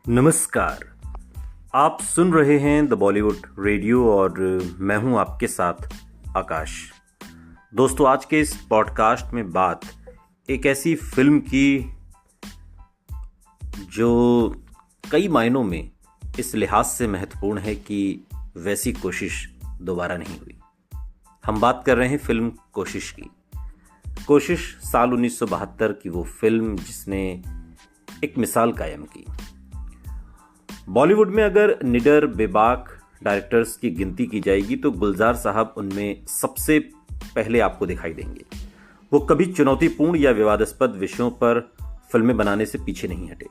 नमस्कार। आप सुन रहे हैं द बॉलीवुड रेडियो और मैं हूं आपके साथ आकाश। दोस्तों, आज के इस पॉडकास्ट में बात एक ऐसी फिल्म की जो कई मायनों में इस लिहाज से महत्वपूर्ण है कि वैसी कोशिश दोबारा नहीं हुई। हम बात कर रहे हैं फिल्म कोशिश की। कोशिश साल 1972 की वो फिल्म जिसने एक मिसाल कायम की। बॉलीवुड में अगर निडर बेबाक डायरेक्टर्स की गिनती की जाएगी तो गुलजार साहब उनमें सबसे पहले आपको दिखाई देंगे। वो कभी चुनौतीपूर्ण या विवादास्पद विषयों पर फिल्में बनाने से पीछे नहीं हटे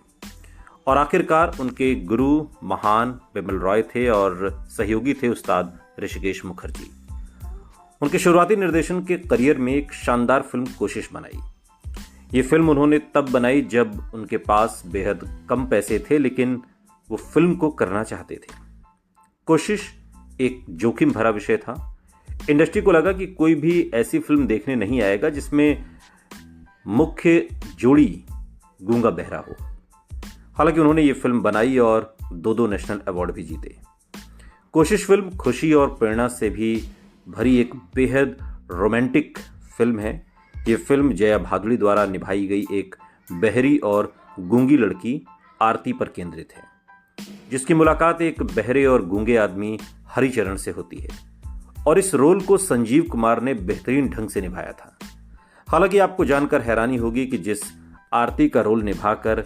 और आखिरकार उनके गुरु महान बिमल रॉय थे और सहयोगी थे उस्ताद ऋषिकेश मुखर्जी। उनके शुरुआती निर्देशन के करियर में एक शानदार फिल्म कोशिश बनाई। ये फिल्म उन्होंने तब बनाई जब उनके पास बेहद कम पैसे थे, लेकिन वो फिल्म को करना चाहते थे। कोशिश एक जोखिम भरा विषय था। इंडस्ट्री को लगा कि कोई भी ऐसी फिल्म देखने नहीं आएगा जिसमें मुख्य जोड़ी गूंगा बहरा हो। हालांकि उन्होंने ये फिल्म बनाई और दो नेशनल अवार्ड भी जीते। कोशिश फिल्म खुशी और प्रेरणा से भी भरी एक बेहद रोमांटिक फिल्म है। ये फिल्म जया भादुड़ी द्वारा निभाई गई एक बहरी और गूंगी लड़की आरती पर केंद्रित है, जिसकी मुलाकात एक बहरे और गूंगे आदमी हरिचरण से होती है और इस रोल को संजीव कुमार ने बेहतरीन ढंग से निभाया था। हालांकि आपको जानकर हैरानी होगी कि जिस आरती का रोल निभाकर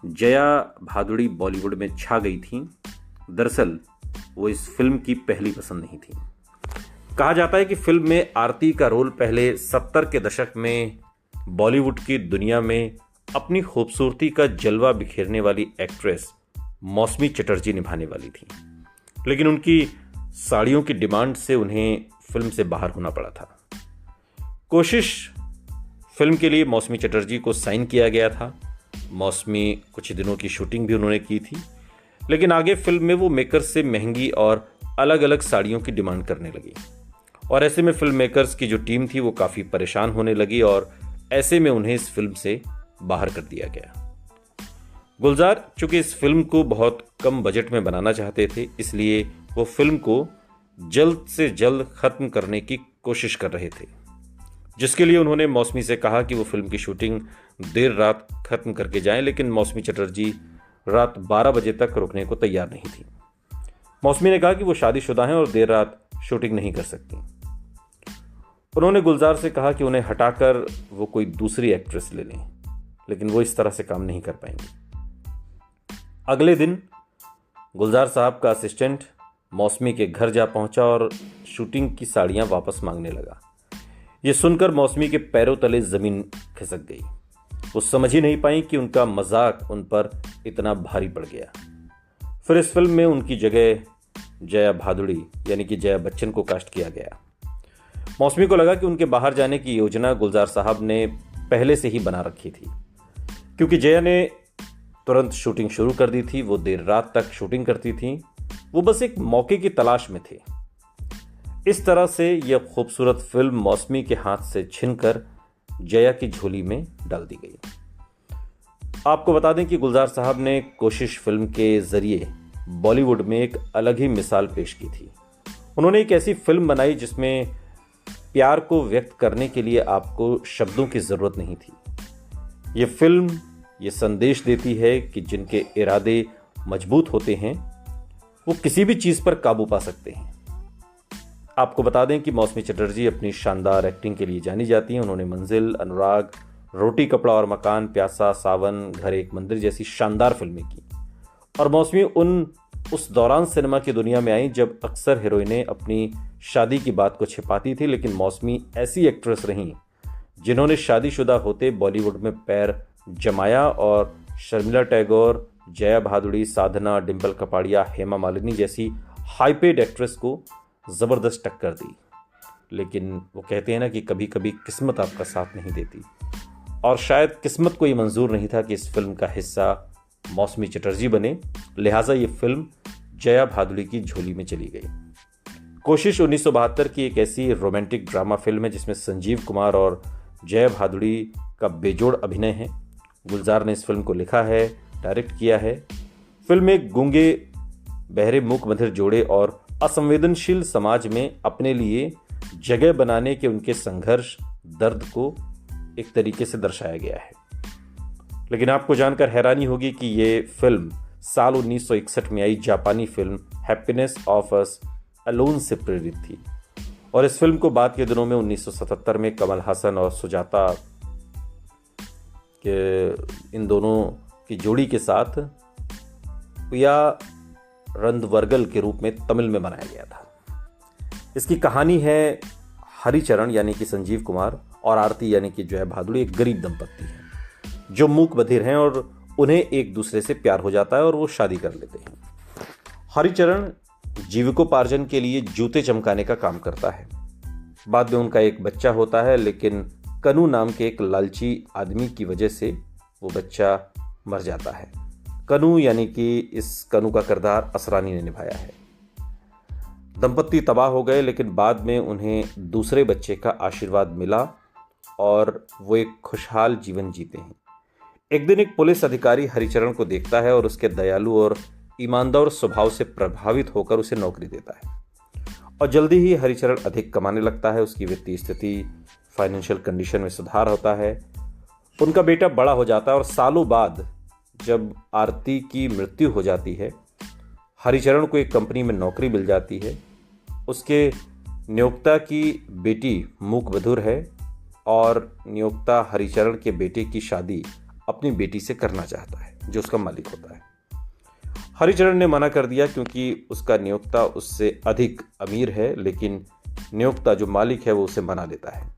जया भादुड़ी बॉलीवुड में छा गई थी, दरअसल वो इस फिल्म की पहली पसंद नहीं थी। कहा जाता है कि फिल्म में आरती का रोल पहले 70 के दशक में बॉलीवुड की दुनिया में अपनी खूबसूरती का जलवा बिखेरने वाली एक्ट्रेस मौसमी चटर्जी निभाने वाली थी, लेकिन उनकी साड़ियों की डिमांड से उन्हें फिल्म से बाहर होना पड़ा था। कोशिश फिल्म के लिए मौसमी चटर्जी को साइन किया गया था। मौसमी कुछ दिनों की शूटिंग भी उन्होंने की थी, लेकिन आगे फिल्म में वो मेकर्स से महंगी और अलग अलग साड़ियों की डिमांड करने लगी और ऐसे में फिल्म मेकर्स की जो टीम थी वो काफ़ी परेशान होने लगी और ऐसे में उन्हें इस फिल्म से बाहर कर दिया गया। गुलजार चूंकि इस फिल्म को बहुत कम बजट में बनाना चाहते थे, इसलिए वो फिल्म को जल्द से जल्द खत्म करने की कोशिश कर रहे थे, जिसके लिए उन्होंने मौसमी से कहा कि वो फिल्म की शूटिंग देर रात खत्म करके जाएं, लेकिन मौसमी चटर्जी रात 12 बजे तक रुकने को तैयार नहीं थी। मौसमी ने कहा कि वो शादीशुदा हैं और देर रात शूटिंग नहीं कर सकती। उन्होंने गुलजार से कहा कि उन्हें हटाकर वो कोई दूसरी एक्ट्रेस ले लें, लेकिन वो इस तरह से काम नहीं कर पाएंगे। अगले दिन गुलजार साहब का असिस्टेंट मौसमी के घर जा पहुंचा और शूटिंग की साड़ियां वापस मांगने लगा। ये सुनकर मौसमी के पैरों तले जमीन खिसक गई। वो समझ ही नहीं पाई कि उनका मजाक उन पर इतना भारी पड़ गया। फिर इस फिल्म में उनकी जगह जया भादुड़ी यानी कि जया बच्चन को कास्ट किया गया। मौसमी को लगा कि उनके बाहर जाने की योजना गुलजार साहब ने पहले से ही बना रखी थी, क्योंकि जया ने तुरंत शूटिंग शुरू कर दी थी। वो देर रात तक शूटिंग करती थी। वो बस एक मौके की तलाश में थे। इस तरह से यह खूबसूरत फिल्म मौसमी के हाथ से छीनकर जया की झोली में डाल दी गई। आपको बता दें कि गुलजार साहब ने कोशिश फिल्म के जरिए बॉलीवुड में एक अलग ही मिसाल पेश की थी। उन्होंने एक ऐसी फिल्म बनाई जिसमें प्यार को व्यक्त करने के लिए आपको शब्दों की जरूरत नहीं थी। यह फिल्म ये संदेश देती है कि जिनके इरादे मजबूत होते हैं वो किसी भी चीज पर काबू पा सकते हैं। आपको बता दें कि मौसमी चटर्जी अपनी शानदार एक्टिंग के लिए जानी जाती हैं। उन्होंने मंजिल, अनुराग, रोटी कपड़ा और मकान, प्यासा, सावन, घर एक मंदिर जैसी शानदार फिल्में की और मौसमी उस दौरान सिनेमा की दुनिया में आई जब अक्सर हीरोइनें अपनी शादी की बात को छिपाती थी, लेकिन मौसमी ऐसी एक्ट्रेस रहीं जिन्होंने शादीशुदा होते बॉलीवुड में पैर जमाया और शर्मिला टैगोर, जया भादुड़ी, साधना, डिंपल कपाड़िया, हेमा मालिनी जैसी हाई पेड एक्ट्रेस को जबरदस्त टक्कर दी। लेकिन वो कहते हैं ना कि कभी कभी किस्मत आपका साथ नहीं देती, और शायद किस्मत को ये मंजूर नहीं था कि इस फिल्म का हिस्सा मौसमी चटर्जी बने, लिहाजा ये फिल्म जया भादुड़ी की झोली में चली गई। कोशिश 1972 की एक ऐसी रोमांटिक ड्रामा फिल्म है जिसमें संजीव कुमार और जया भादुड़ी का बेजोड़ अभिनय है। गुलजार ने इस फिल्म को लिखा है, डायरेक्ट किया है फिल्म एक गूंगे बहरे मूक बधिर जोड़े और असंवेदनशील समाज में अपने लिए जगह बनाने के उनके संघर्ष दर्द को एक तरीके से दर्शाया गया है। लेकिन आपको जानकर हैरानी होगी कि ये फिल्म साल 1961 में आई जापानी film happiness of us alone से प्रेरित थी और इस फिल्म को बाद के दिनों में 1977 में कमल हासन और सुजाता के इन दोनों की जोड़ी के साथ पिया रंधवरगल के रूप में तमिल में बनाया गया था। इसकी कहानी है हरिचरण यानी कि संजीव कुमार और आरती यानी कि जया भादुड़ी एक गरीब दंपत्ति है जो मूक बधिर हैं और उन्हें एक दूसरे से प्यार हो जाता है और वो शादी कर लेते हैं। हरिचरण जीविकोपार्जन के लिए जूते चमकाने का काम करता है। बाद में उनका एक बच्चा होता है, लेकिन कनू नाम के एक लालची आदमी की वजह से वो बच्चा मर जाता है। कनू यानी कि इस कनू का किरदार असरानी ने निभाया है। दंपत्ति तबाह हो गए, लेकिन बाद में उन्हें दूसरे बच्चे का आशीर्वाद मिला और वो एक खुशहाल जीवन जीते हैं। एक दिन एक पुलिस अधिकारी हरिचरण को देखता है और उसके दयालु और ईमानदार स्वभाव से प्रभावित होकर उसे नौकरी देता है और जल्दी ही हरिचरण अधिक कमाने लगता है। उसकी वित्तीय स्थिति, फाइनेंशियल कंडीशन में सुधार होता है। उनका बेटा बड़ा हो जाता है और सालों बाद जब आरती की मृत्यु हो जाती है, हरिचरण को एक कंपनी में नौकरी मिल जाती है। उसके नियोक्ता की बेटी मूक बधिर है और नियोक्ता हरिचरण के बेटे की शादी अपनी बेटी से करना चाहता है जो उसका मालिक होता है। हरिचरण ने मना कर दिया क्योंकि उसका नियोक्ता उससे अधिक अमीर है, लेकिन नियोक्ता जो मालिक है वो उसे मना लेता है।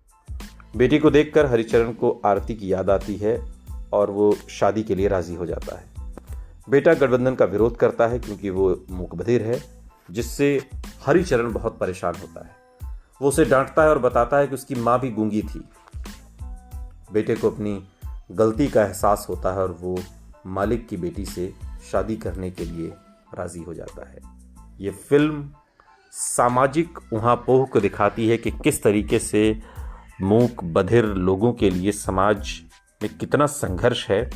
बेटी को देखकर हरिचरण को आरती की याद आती है और वो शादी के लिए राजी हो जाता है। बेटा गठबंधन का विरोध करता है क्योंकि वो मूक बधिर है, जिससे हरिचरण बहुत परेशान होता है। वो उसे डांटता है और बताता है कि उसकी मां भी गूंगी थी। बेटे को अपनी गलती का एहसास होता है और वो मालिक की बेटी से शादी करने के लिए राजी हो जाता है। ये फिल्म सामाजिक ऊहापोह को दिखाती है कि किस तरीके से मूक बधिर लोगों के लिए समाज में कितना संघर्ष है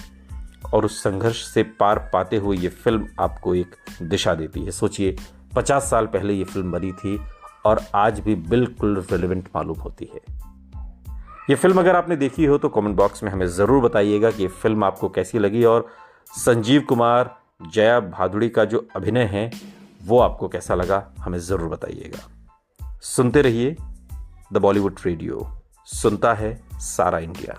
और उस संघर्ष से पार पाते हुए ये फिल्म आपको एक दिशा देती है। सोचिए 50 साल पहले ये फिल्म बनी थी और आज भी बिल्कुल रिलेवेंट मालूम होती है। ये फिल्म अगर आपने देखी हो तो कमेंट बॉक्स में हमें ज़रूर बताइएगा कि ये फिल्म आपको कैसी लगी और संजीव कुमार, जया भादुड़ी का जो अभिनय है वो आपको कैसा लगा, हमें ज़रूर बताइएगा। सुनते रहिए द बॉलीवुड रेडियो, सुनता है सारा इंडिया।